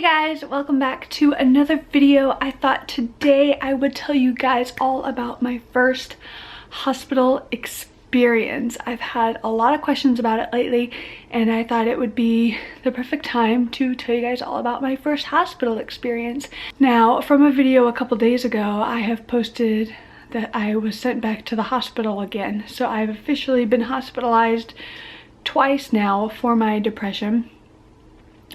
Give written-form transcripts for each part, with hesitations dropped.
Hey guys, welcome back to another video. I thought today I would tell you guys all about my first hospital experience. I've had a lot of questions about it lately and I thought it would be the perfect time to tell you guys all about my first hospital experience. Now, from a video a couple days ago, I have posted that I was sent back to the hospital again. So I've officially been hospitalized twice now for my depression.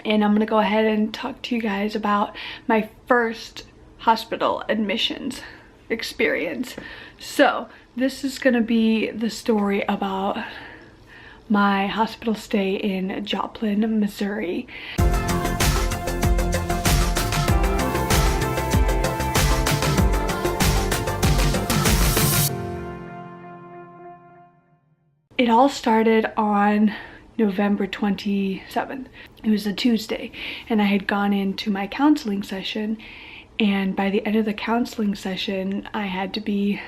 And I'm gonna go ahead and talk to you guys about my first hospital admissions experience. So this is gonna be the story about my hospital stay in Joplin, Missouri. It all started on November 27th. It was a Tuesday and I had gone into my counseling session, and by the end of the counseling session I had to be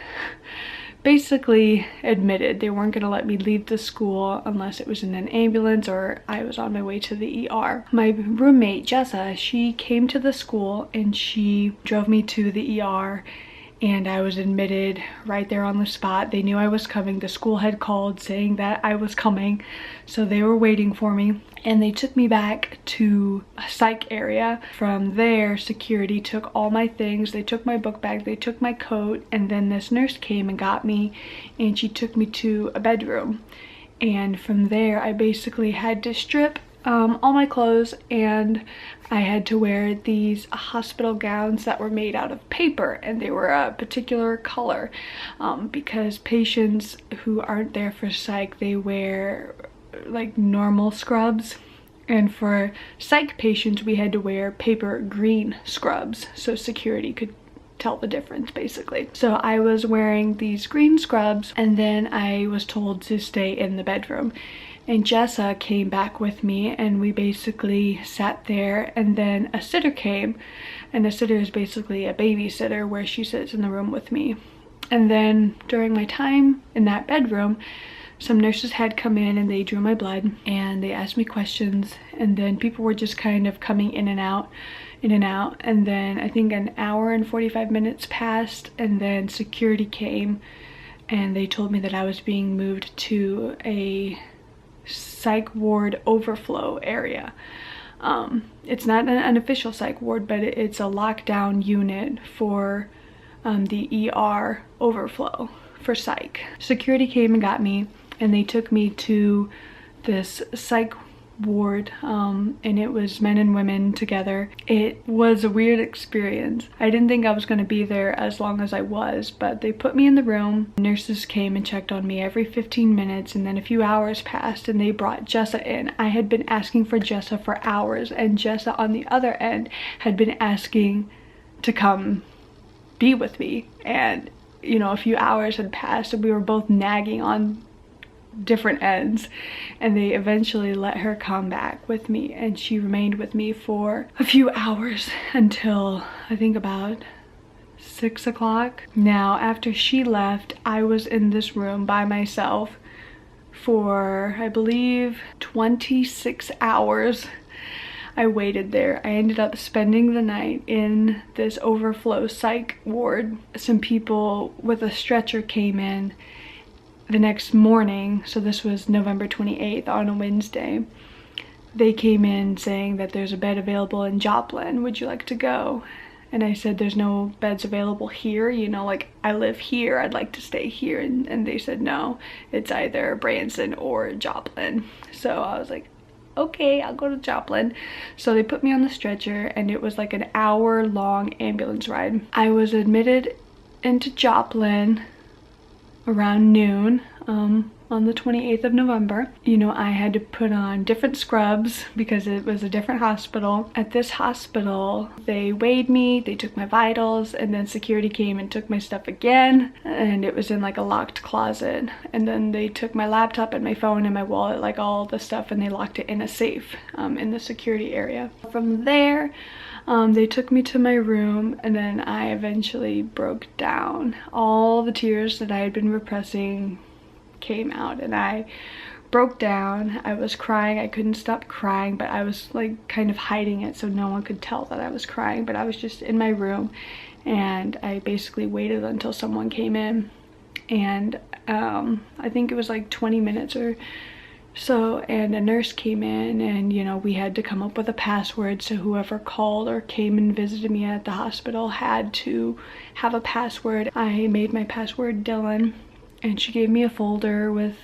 basically admitted. They weren't going to let me leave the school unless it was in an ambulance or I was on my way to the ER. My roommate Jessa, she came to the school and she drove me to the ER, and I was admitted right there on the spot. They knew I was coming. The school had called saying that I was coming, so they were waiting for me, and they took me back to a psych area. From there, security took all my things. They took my book bag, they took my coat, and then this nurse came and got me, and she took me to a bedroom. And from there, I basically had to strip all my clothes, and I had to wear these hospital gowns that were made out of paper, and they were a particular color because patients who aren't there for psych, they wear like normal scrubs, and for psych patients we had to wear paper green scrubs so security could tell the difference basically. So I was wearing these green scrubs, and then I was told to stay in the bedroom. And Jessa came back with me and we basically sat there, and then a sitter came, and a sitter is basically a babysitter where she sits in the room with me. And then during my time in that bedroom, some nurses had come in and they drew my blood and they asked me questions, and then people were just kind of coming in and out, and then I think an hour and 45 minutes passed, and then security came and they told me that I was being moved to a psych ward overflow area. It's not an unofficial psych ward, but it's a lockdown unit for the ER overflow for psych. Security came and got me, and they took me to this psych ward, and it was men and women together. It was a weird experience. I didn't think I was going to be there as long as I was, but they put me in the room. Nurses came and checked on me every 15 minutes, and then a few hours passed and they brought Jessa in. I had been asking for Jessa for hours, and Jessa on the other end had been asking to come be with me, and you know, a few hours had passed and we were both nagging on different ends, and they eventually let her come back with me, and she remained with me for a few hours until I think about 6 o'clock. Now after she left, I was in this room by myself for I believe 26 hours. I waited there. I ended up spending the night in this overflow psych ward. Some people with a stretcher came in the next morning, so this was November 28th on a Wednesday. They came in saying that there's a bed available in Joplin, would you like to go? And I said there's no beds available here, you know, like I live here, I'd like to stay here. And they said no, it's either Branson or Joplin. So I was like, okay, I'll go to Joplin. So they put me on the stretcher, and it was like an hour-long ambulance ride. I was admitted into Joplin around noon on the 28th of November. You know, I had to put on different scrubs because it was a different hospital. At this hospital, they weighed me, they took my vitals, and then security came and took my stuff again, and it was in like a locked closet. And then they took my laptop and my phone and my wallet, like all the stuff, and they locked it in a safe in the security area. From there, they took me to my room, and then I eventually broke down. All the tears that I had been repressing came out, and I broke down. I was crying. I couldn't stop crying, but I was like kind of hiding it so no one could tell that I was crying. But I was just in my room, and I basically waited until someone came in, and I think it was like 20 minutes or so, and a nurse came in, and you know, we had to come up with a password, so whoever called or came and visited me at the hospital had to have a password. I made my password Dylan, and she gave me a folder with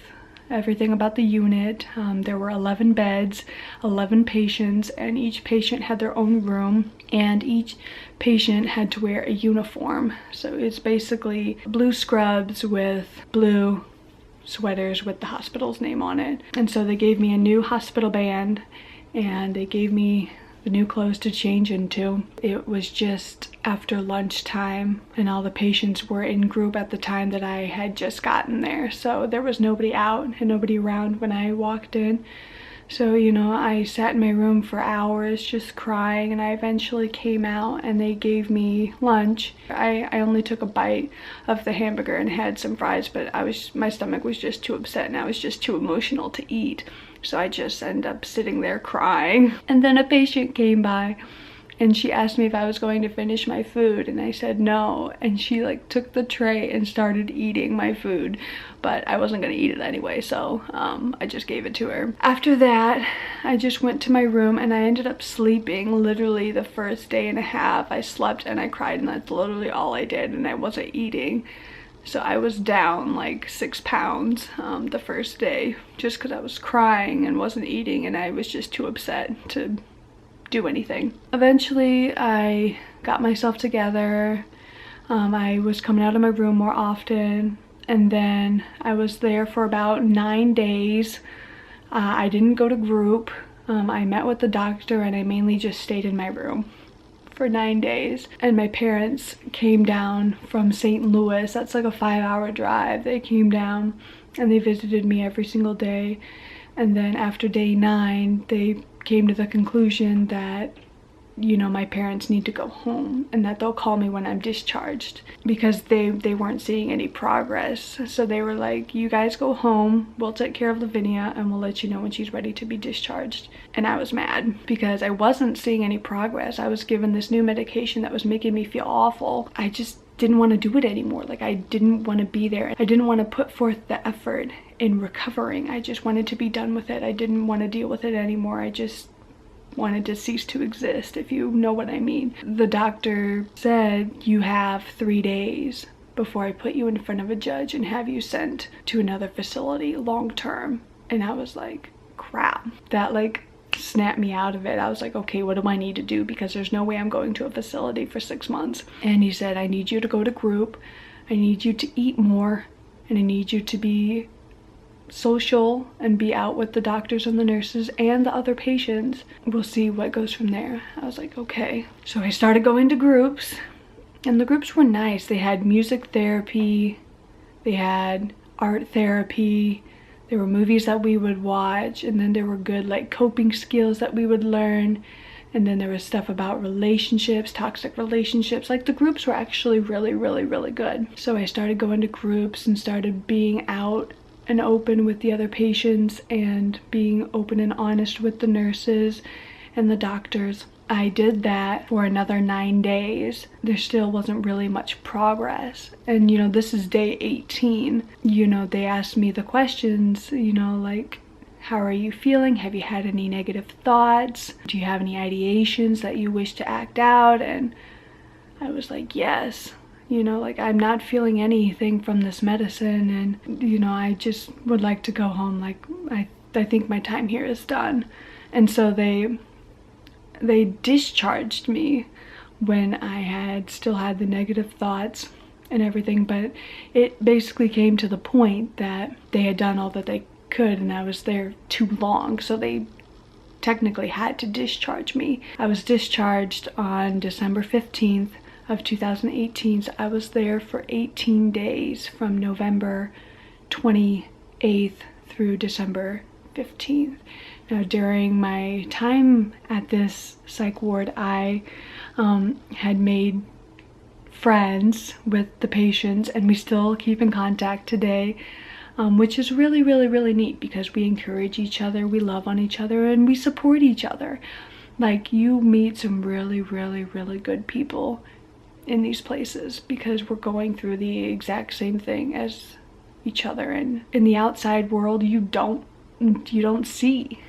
everything about the unit. There were 11 beds, 11 patients, and each patient had their own room, and each patient had to wear a uniform. So it's basically blue scrubs with blue sweaters with the hospital's name on it. And so they gave me a new hospital band, and they gave me the new clothes to change into. It was just after lunchtime, and all the patients were in group at the time that I had just gotten there, so there was nobody out and nobody around when I walked in. So, you know, I sat in my room for hours just crying, and I eventually came out and they gave me lunch. I only took a bite of the hamburger and had some fries, but my stomach was just too upset and I was just too emotional to eat. So I just ended up sitting there crying. And then a patient came by and she asked me if I was going to finish my food, and I said no, and she like took the tray and started eating my food, but I wasn't gonna eat it anyway, so I just gave it to her. After that, I just went to my room and I ended up sleeping. Literally the first day and a half I slept and I cried, and that's literally all I did, and I wasn't eating. So I was down like 6 pounds the first day, just because I was crying and wasn't eating, and I was just too upset to do anything. Eventually I got myself together. I was coming out of my room more often, and then I was there for about 9 days. I didn't go to group. I met with the doctor, and I mainly just stayed in my room for 9 days. And my parents came down from St. Louis. That's like a 5-hour drive. They came down and they visited me every single day. And then after day 9, they came to the conclusion that, you know, my parents need to go home and that they'll call me when I'm discharged, because they weren't seeing any progress. So they were like, you guys go home, we'll take care of Lavinia, and we'll let you know when she's ready to be discharged. And I was mad because I wasn't seeing any progress. I was given this new medication that was making me feel awful. I just didn't want to do it anymore. Like, I didn't want to be there. I didn't want to put forth the effort in recovering. I just wanted to be done with it. I didn't want to deal with it anymore. I just wanted to cease to exist, if you know what I mean. The doctor said, you have 3 days before I put you in front of a judge and have you sent to another facility long term. And I was like, crap. That like snapped me out of it. I was like, okay, what do I need to do? Because there's no way I'm going to a facility for 6 months. And he said, I need you to go to group. I need you to eat more. And I need you to be social and be out with the doctors and the nurses and the other patients. We'll see what goes from there. I was like, okay. So I started going to groups, and the groups were nice. They had music therapy, they had art therapy, there were movies that we would watch, and then there were good like coping skills that we would learn. And then there was stuff about relationships, toxic relationships. Like, the groups were actually really, really, really good. So I started going to groups and started being out and open with the other patients and being open and honest with the nurses and the doctors. I did that for another 9 days. There still wasn't really much progress. And you know, this is day 18. You know, they asked me the questions, you know, like, how are you feeling? Have you had any negative thoughts? Do you have any ideations that you wish to act out? And I was like, yes. You know, like, I'm not feeling anything from this medicine, and you know, I just would like to go home. Like, I think my time here is done. And so they discharged me when I had still had the negative thoughts and everything, but it basically came to the point that they had done all that they could, and I was there too long, so they technically had to discharge me. I was discharged on December 15th of 2018, so I was there for 18 days from November 28th through December 15th. Now, during my time at this psych ward, I had made friends with the patients, and we still keep in contact today. which is really, really, really neat because we encourage each other, we love on each other, and we support each other. Like, you meet some really, really, really good people in these places because we're going through the exact same thing as each other. And in the outside world, you don't see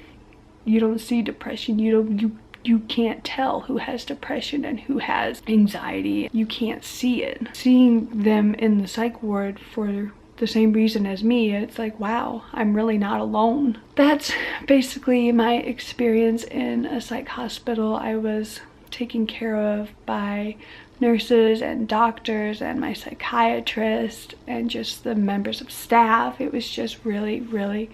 depression. You can't tell who has depression and who has anxiety. You can't see it. Seeing them in the psych ward for the same reason as me, it's like, wow, I'm really not alone. That's basically my experience in a psych hospital. I was taken care of by nurses and doctors and my psychiatrist and just the members of staff. It was just really, really,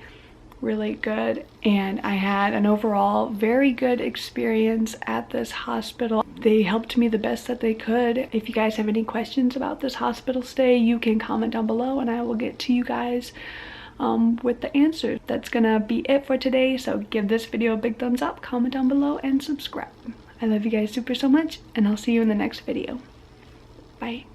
really good, and I had an overall very good experience at this hospital. They helped me the best that they could. If you guys have any questions about this hospital stay, you can comment down below and I will get to you guys with the answers. That's gonna be it for today, so give this video a big thumbs up, comment down below, and subscribe. I love you guys so much, and I'll see you in the next video. Bye.